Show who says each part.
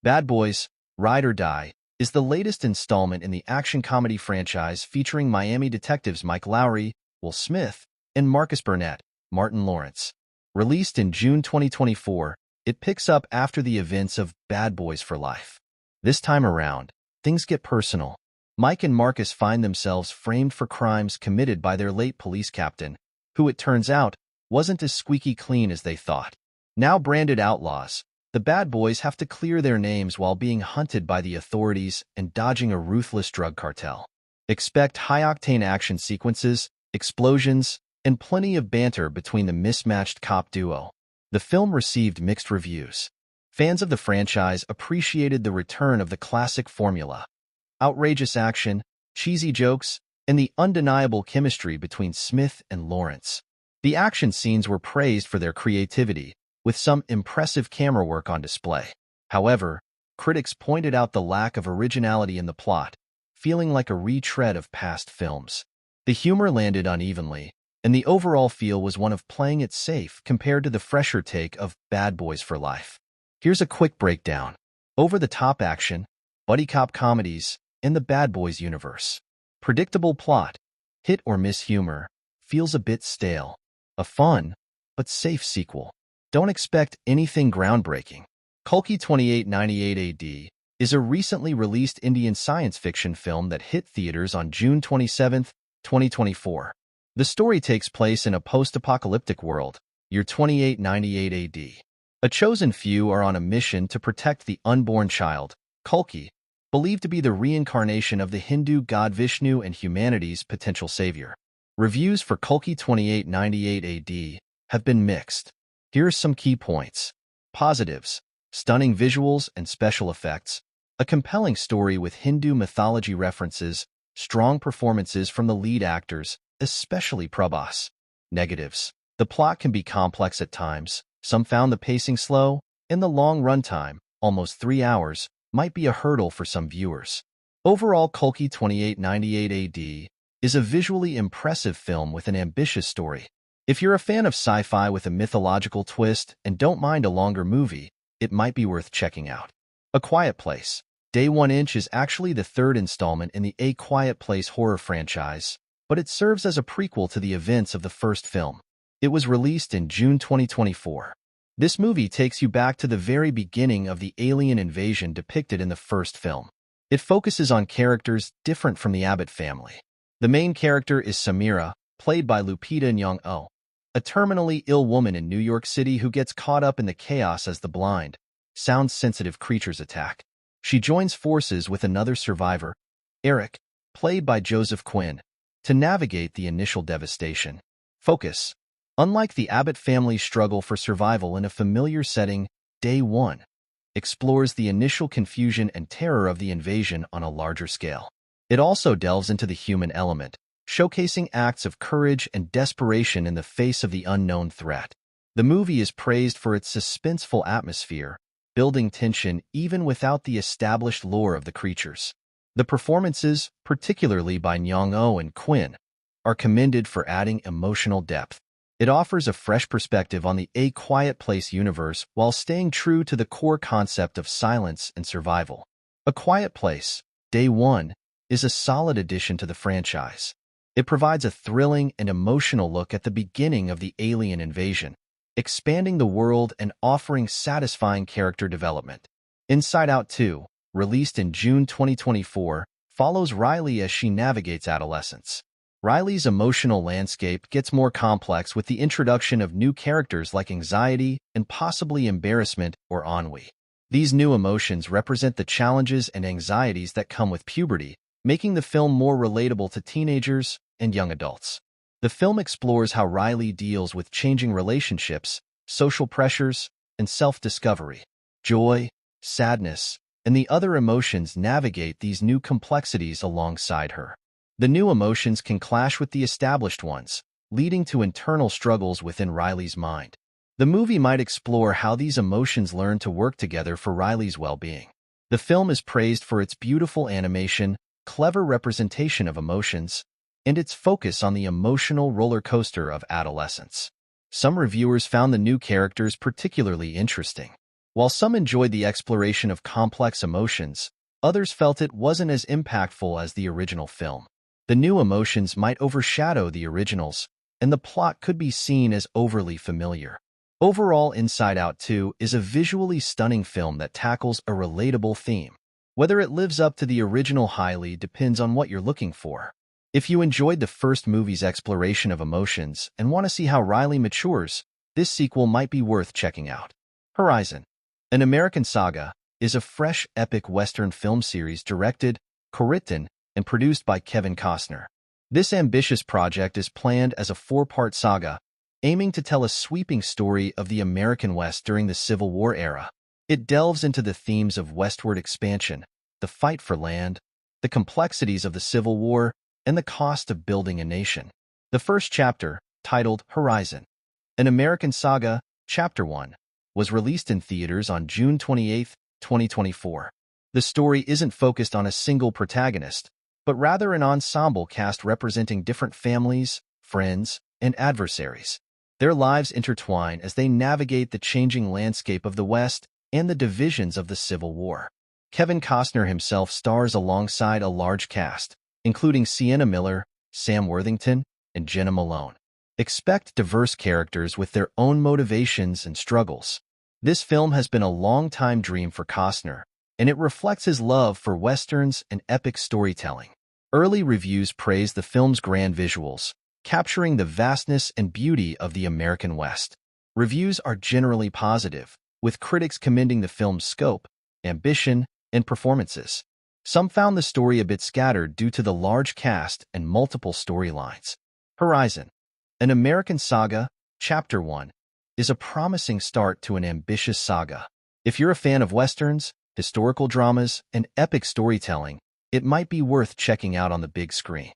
Speaker 1: Bad Boys, Ride or Die is the latest installment in the action comedy franchise featuring Miami detectives Mike Lowry, Will Smith, and Marcus Burnett, Martin Lawrence. Released in June 2024, it picks up after the events of Bad Boys for Life. This time around, things get personal. Mike and Marcus find themselves framed for crimes committed by their late police captain, who it turns out wasn't as squeaky clean as they thought. Now branded outlaws, the Bad Boys have to clear their names while being hunted by the authorities and dodging a ruthless drug cartel. Expect high-octane action sequences, explosions, and plenty of banter between the mismatched cop duo. The film received mixed reviews. Fans of the franchise appreciated the return of the classic formula: outrageous action, cheesy jokes, and the undeniable chemistry between Smith and Lawrence. The action scenes were praised for their creativity, with some impressive camera work on display. However, critics pointed out the lack of originality in the plot, feeling like a retread of past films. The humor landed unevenly, and the overall feel was one of playing it safe compared to the fresher take of Bad Boys for Life. Here's a quick breakdown. Over-the-top action, buddy cop comedies, in the Bad Boys universe. Predictable plot, hit-or-miss humor, feels a bit stale. A fun, but safe sequel. Don't expect anything groundbreaking. Kalki 2898 AD is a recently released Indian science fiction film that hit theaters on June 27, 2024. The story takes place in a post-apocalyptic world, year 2898 AD. A chosen few are on a mission to protect the unborn child, Kalki, believed to be the reincarnation of the Hindu god Vishnu and humanity's potential savior. Reviews for Kalki 2898 AD have been mixed. Here are some key points. Positives: stunning visuals and special effects, a compelling story with Hindu mythology references, strong performances from the lead actors, especially Prabhas. Negatives: the plot can be complex at times. Some found the pacing slow, and the long runtime, almost 3 hours, might be a hurdle for some viewers. Overall, Kalki 2898 AD is a visually impressive film with an ambitious story. If you're a fan of sci-fi with a mythological twist and don't mind a longer movie, it might be worth checking out. A Quiet Place. Day 1 Inch is actually the third installment in the A Quiet Place horror franchise, but it serves as a prequel to the events of the first film. It was released in June 2024. This movie takes you back to the very beginning of the alien invasion depicted in the first film. It focuses on characters different from the Abbott family. The main character is Samira, played by Lupita Nyong'o, a terminally ill woman in New York City who gets caught up in the chaos as the blind, sound-sensitive creatures attack. She joins forces with another survivor, Eric, played by Joseph Quinn, to navigate the initial devastation. Focus: unlike the Abbott family's struggle for survival in a familiar setting, Day 1 explores the initial confusion and terror of the invasion on a larger scale. It also delves into the human element, showcasing acts of courage and desperation in the face of the unknown threat. The movie is praised for its suspenseful atmosphere, building tension even without the established lore of the creatures. The performances, particularly by Nyong'o and Quinn, are commended for adding emotional depth. It offers a fresh perspective on the A Quiet Place universe while staying true to the core concept of silence and survival. A Quiet Place, Day 1, is a solid addition to the franchise. It provides a thrilling and emotional look at the beginning of the alien invasion, expanding the world and offering satisfying character development. Inside Out 2, released in June 2024, follows Riley as she navigates adolescence. Riley's emotional landscape gets more complex with the introduction of new characters like anxiety and possibly embarrassment or ennui. These new emotions represent the challenges and anxieties that come with puberty, making the film more relatable to teenagers and young adults. The film explores how Riley deals with changing relationships, social pressures, and self-discovery. Joy, sadness, and the other emotions navigate these new complexities alongside her. The new emotions can clash with the established ones, leading to internal struggles within Riley's mind. The movie might explore how these emotions learn to work together for Riley's well-being. The film is praised for its beautiful animation, clever representation of emotions, and its focus on the emotional roller coaster of adolescence. Some reviewers found the new characters particularly interesting. While some enjoyed the exploration of complex emotions, others felt it wasn't as impactful as the original film. The new emotions might overshadow the originals, and the plot could be seen as overly familiar. Overall, Inside Out 2 is a visually stunning film that tackles a relatable theme. Whether it lives up to the original highly depends on what you're looking for. If you enjoyed the first movie's exploration of emotions and want to see how Riley matures, this sequel might be worth checking out. Horizon, an American Saga, is a fresh, epic Western film series directed, co-written, and produced by Kevin Costner. This ambitious project is planned as a four-part saga, aiming to tell a sweeping story of the American West during the Civil War era. It delves into the themes of westward expansion, the fight for land, the complexities of the Civil War, and the cost of building a nation. The first chapter, titled Horizon, an American Saga, Chapter 1, was released in theaters on June 28, 2024. The story isn't focused on a single protagonist, but rather an ensemble cast representing different families, friends, and adversaries. Their lives intertwine as they navigate the changing landscape of the West and the divisions of the Civil War. Kevin Costner himself stars alongside a large cast, including Sienna Miller, Sam Worthington, and Jenna Malone. Expect diverse characters with their own motivations and struggles. This film has been a long-time dream for Costner, and it reflects his love for westerns and epic storytelling. Early reviews praised the film's grand visuals, capturing the vastness and beauty of the American West. Reviews are generally positive, with critics commending the film's scope, ambition, and performances. Some found the story a bit scattered due to the large cast and multiple storylines. Horizon, an American Saga, Chapter 1, is a promising start to an ambitious saga. If you're a fan of westerns, historical dramas, and epic storytelling, it might be worth checking out on the big screen.